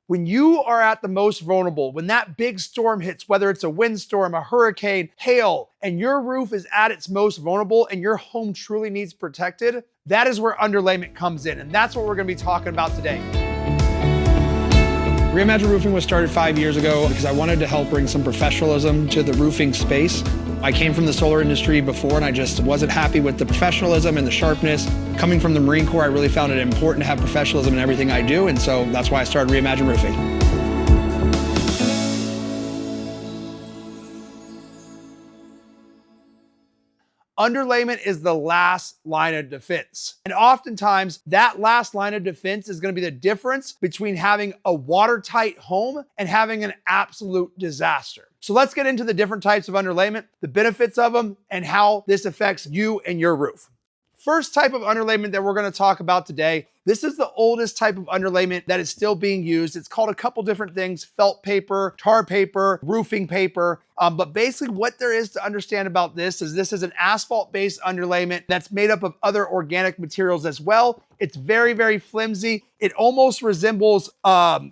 When you are at the most vulnerable, when that big storm hits, whether it's a windstorm, a hurricane, hail, and your roof is at its most vulnerable and your home truly needs protected, that is where underlayment comes in. And that's what we're gonna be talking about today. Reimagine Roofing was started 5 years ago because I wanted to help bring some professionalism to the roofing space. I came from the solar industry before and I just wasn't happy with the professionalism and the sharpness. Coming from the Marine Corps, I really found it important to have professionalism in everything I do, and so that's why I started Reimagine Roofing. Underlayment is the last line of defense. And oftentimes that last line of defense is gonna be the difference between having a watertight home and having an absolute disaster. So let's get into the different types of underlayment, the benefits of them, and how this affects you and your roof. First type of underlayment that we're gonna talk about today, this is the oldest type of underlayment that is still being used. It's called a couple different things: felt paper, tar paper, roofing paper. But basically what there is to understand about this is an asphalt-based underlayment that's made up of other organic materials as well. It's very, very flimsy. It almost resembles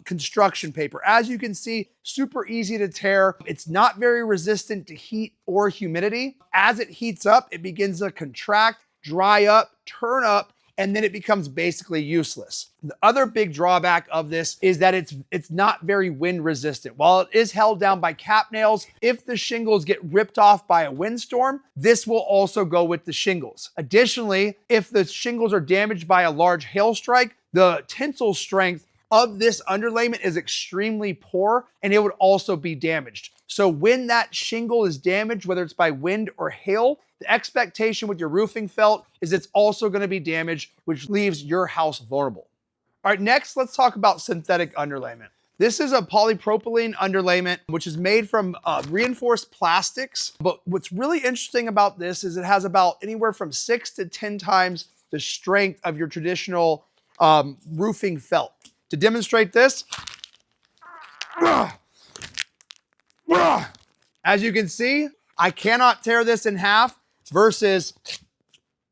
construction paper. As you can see, super easy to tear. It's not very resistant to heat or humidity. As it heats up, it begins to contract, dry up, turn up, and then it becomes basically useless. The other big drawback of this is that it's not very wind resistant. While it is held down by cap nails, if the shingles get ripped off by a windstorm, this will also go with the shingles. Additionally, if the shingles are damaged by a large hail strike, the tensile strength of this underlayment is extremely poor and it would also be damaged. So when that shingle is damaged, whether it's by wind or hail, the expectation with your roofing felt is it's also going to be damaged, which leaves your house vulnerable. All right, next, let's talk about synthetic underlayment. This is a polypropylene underlayment, which is made from reinforced plastics. But what's really interesting about this is it has about anywhere from 6 to 10 times the strength of your traditional roofing felt. To demonstrate this, as you can see, I cannot tear this in half versus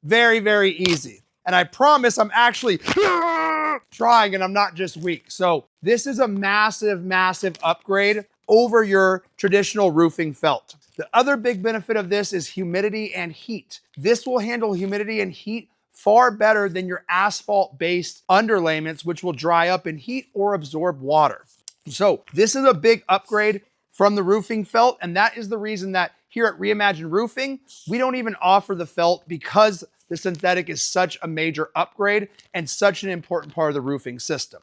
very, very easy. And I promise I'm actually trying and I'm not just weak. So this is a massive, massive upgrade over your traditional roofing felt. The other big benefit of this is humidity and heat. This will handle humidity and heat far better than your asphalt-based underlayments, which will dry up in heat or absorb water. So this is a big upgrade from the roofing felt, and that is the reason that here at Reimagine Roofing, we don't even offer the felt, because the synthetic is such a major upgrade and such an important part of the roofing system.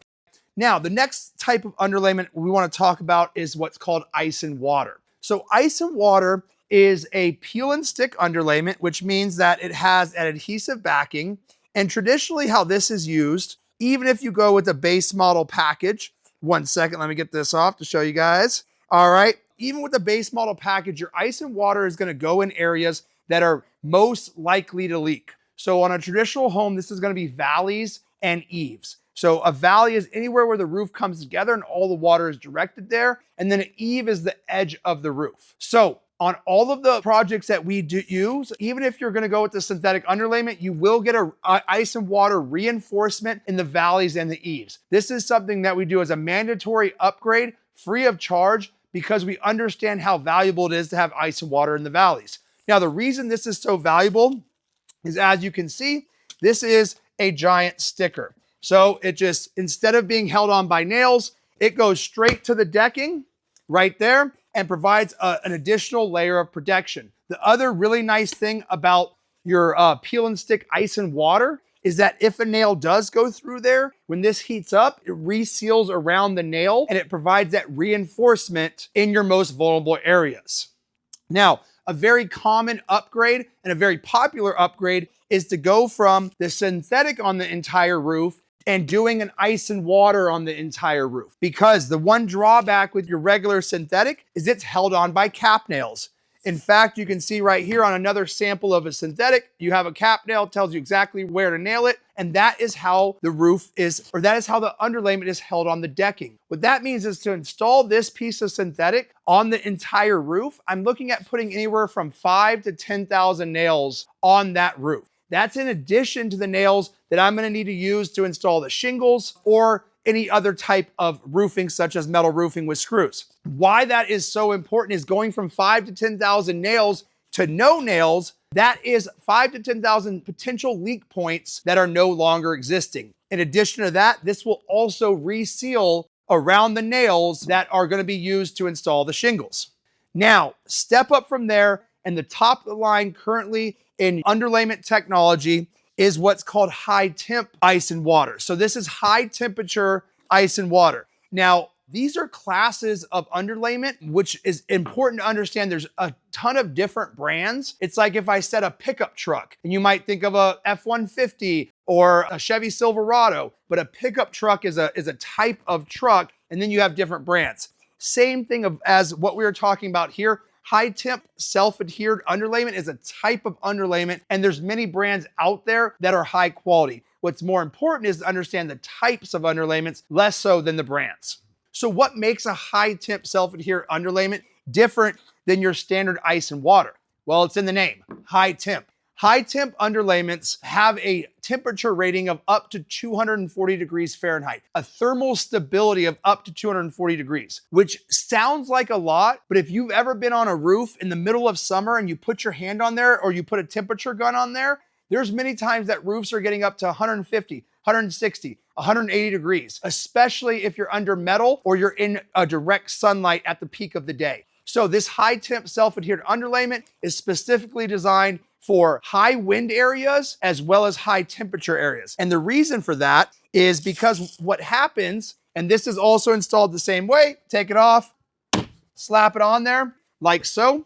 Now, the next type of underlayment we want to talk about is what's called ice and water. So ice and water is a peel and stick underlayment, which means that it has an adhesive backing. And traditionally how this is used, even if you go with a base model package, one second, let me get this off to show you guys. All right, even with the base model package, your ice and water is going to go in areas that are most likely to leak. So on a traditional home, this is going to be valleys and eaves. So a valley is anywhere where the roof comes together and all the water is directed there. And then an eave is the edge of the roof. So on all of the projects that we do use, even if you're going to go with the synthetic underlayment, you will get a ice and water reinforcement in the valleys and the eaves. This is something that we do as a mandatory upgrade, free of charge, because we understand how valuable it is to have ice and water in the valleys. Now, the reason this is so valuable is, as you can see, this is a giant sticker. So it just, instead of being held on by nails, it goes straight to the decking right there and provides an additional layer of protection. The other really nice thing about your peel and stick ice and water is that if a nail does go through there, when this heats up, it reseals around the nail and it provides that reinforcement in your most vulnerable areas. Now, a very common upgrade and a very popular upgrade is to go from the synthetic on the entire roof and doing an ice and water on the entire roof. Because the one drawback with your regular synthetic is it's held on by cap nails. In fact, you can see right here on another sample of a synthetic, you have a cap nail, tells you exactly where to nail it. And that is how the roof is, or that is how the underlayment is held on the decking. What that means is to install this piece of synthetic on the entire roof, I'm looking at putting anywhere from 5,000 to 10,000 nails on that roof. That's in addition to the nails that I'm gonna need to use to install the shingles, or any other type of roofing, such as metal roofing with screws. Why that is so important is going from 5 to 10,000 nails to no nails. That is 5 to 10,000 potential leak points that are no longer existing. In addition to that, this will also reseal around the nails that are going to be used to install the shingles. Now, step up from there, and the top of the line currently in underlayment technology is what's called high-temp ice and water. So this is high-temperature ice and water. Now, these are classes of underlayment, which is important to understand. There's a ton of different brands. It's like if I said a pickup truck, and you might think of a F-150 or a Chevy Silverado, but a pickup truck is a type of truck, and then you have different brands. Same thing as what we were talking about here. High-temp self-adhered underlayment is a type of underlayment, and there's many brands out there that are high quality. What's more important is to understand the types of underlayments, less so than the brands. So what makes a high-temp self-adhered underlayment different than your standard ice and water? Well, it's in the name, high-temp. High-temp underlayments have a temperature rating of up to 240 degrees Fahrenheit, a thermal stability of up to 240 degrees, which sounds like a lot, but if you've ever been on a roof in the middle of summer and you put your hand on there or you put a temperature gun on there, there's many times that roofs are getting up to 150, 160, 180 degrees, especially if you're under metal or you're in a direct sunlight at the peak of the day. So this high-temp self-adhered underlayment is specifically designed for high wind areas as well as high temperature areas. And the reason for that is because what happens, and this is also installed the same way, take it off, slap it on there like so.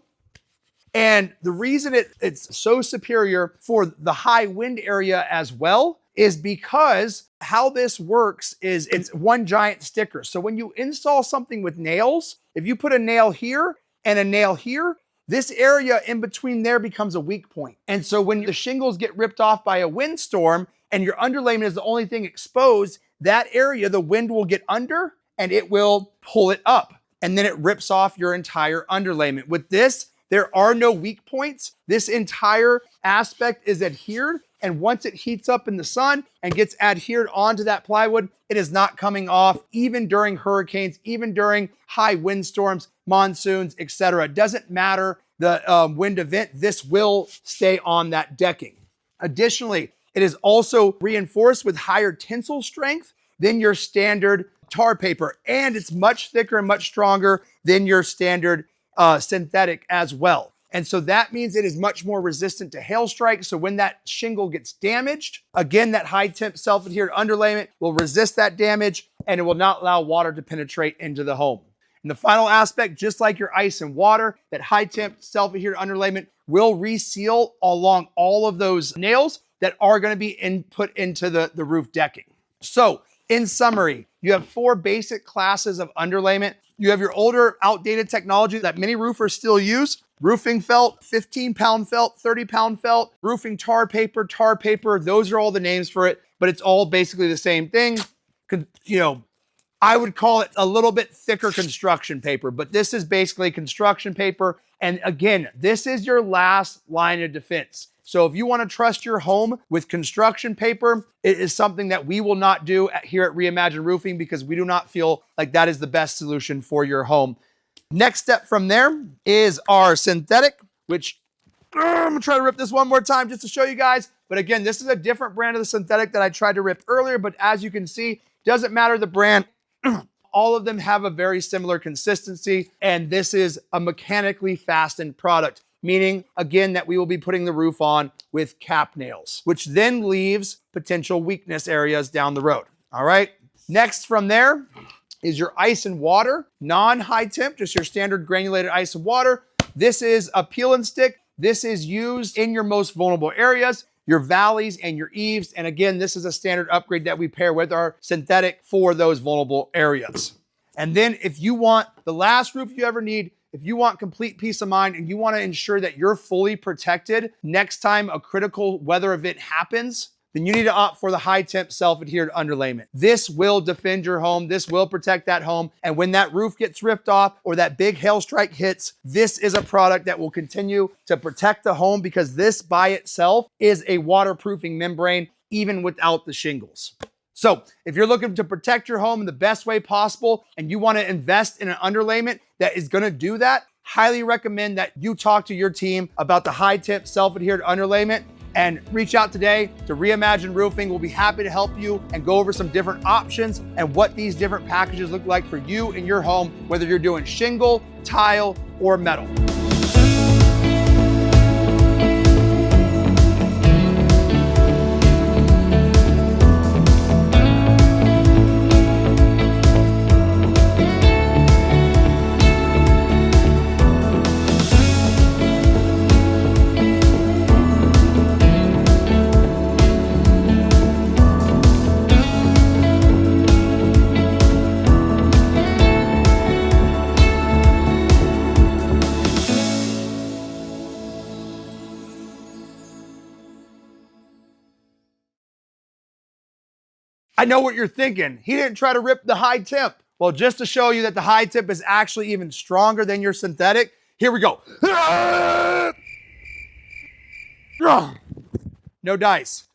And the reason it's so superior for the high wind area as well is because how this works is it's one giant sticker. So when you install something with nails, if you put a nail here and a nail here, this area in between there becomes a weak point. And so when the shingles get ripped off by a windstorm and your underlayment is the only thing exposed, that area, the wind will get under and it will pull it up. And then it rips off your entire underlayment. With this, there are no weak points. This entire aspect is adhered. And once it heats up in the sun and gets adhered onto that plywood, it is not coming off even during hurricanes, even during high windstorms, monsoons, etc. It doesn't matter the wind event, this will stay on that decking. Additionally, it is also reinforced with higher tensile strength than your standard tar paper, and it's much thicker and much stronger than your standard synthetic as well. And so that means it is much more resistant to hail strikes. So when that shingle gets damaged, again, that high temp self-adhered underlayment will resist that damage and it will not allow water to penetrate into the home. And the final aspect, just like your ice and water, that high temp self-adhered underlayment will reseal along all of those nails that are going to be put into the roof decking. So in summary, you have 4 basic classes of underlayment. You have your older, outdated technology that many roofers still use. Roofing felt, 15-pound felt, 30-pound felt, roofing tar paper, those are all the names for it, but it's all basically the same thing. You know, I would call it a little bit thicker construction paper, but this is basically construction paper. And again, this is your last line of defense. So if you want to trust your home with construction paper, it is something that we will not do here at Reimagine Roofing because we do not feel like that is the best solution for your home. Next step from there is our synthetic, which I'm gonna try to rip this one more time just to show you guys. But again, this is a different brand of the synthetic that I tried to rip earlier, but as you can see, doesn't matter the brand, all of them have a very similar consistency, and this is a mechanically fastened product, meaning again that we will be putting the roof on with cap nails, which then leaves potential weakness areas down the road. All right, next from there is your ice and water, non-high temp, just your standard granulated ice and water. This is a peel and stick. This is used in your most vulnerable areas, your valleys and your eaves. And again, this is a standard upgrade that we pair with our synthetic for those vulnerable areas. And then if you want the last roof you ever need, if you want complete peace of mind and you want to ensure that you're fully protected next time a critical weather event happens, then you need to opt for the high temp self-adhered underlayment. This will defend your home. This will protect that home. And when that roof gets ripped off or that big hail strike hits, this is a product that will continue to protect the home because this by itself is a waterproofing membrane even without the shingles. So if you're looking to protect your home in the best way possible and you want to invest in an underlayment that is going to do that, highly recommend that you talk to your team about the high-temp self-adhered underlayment and reach out today to Reimagine Roofing. We'll be happy to help you and go over some different options and what these different packages look like for you and your home, whether you're doing shingle, tile, or metal. I know what you're thinking. He didn't try to rip the high temp. Well, just to show you that the high temp is actually even stronger than your synthetic, here we go. No dice.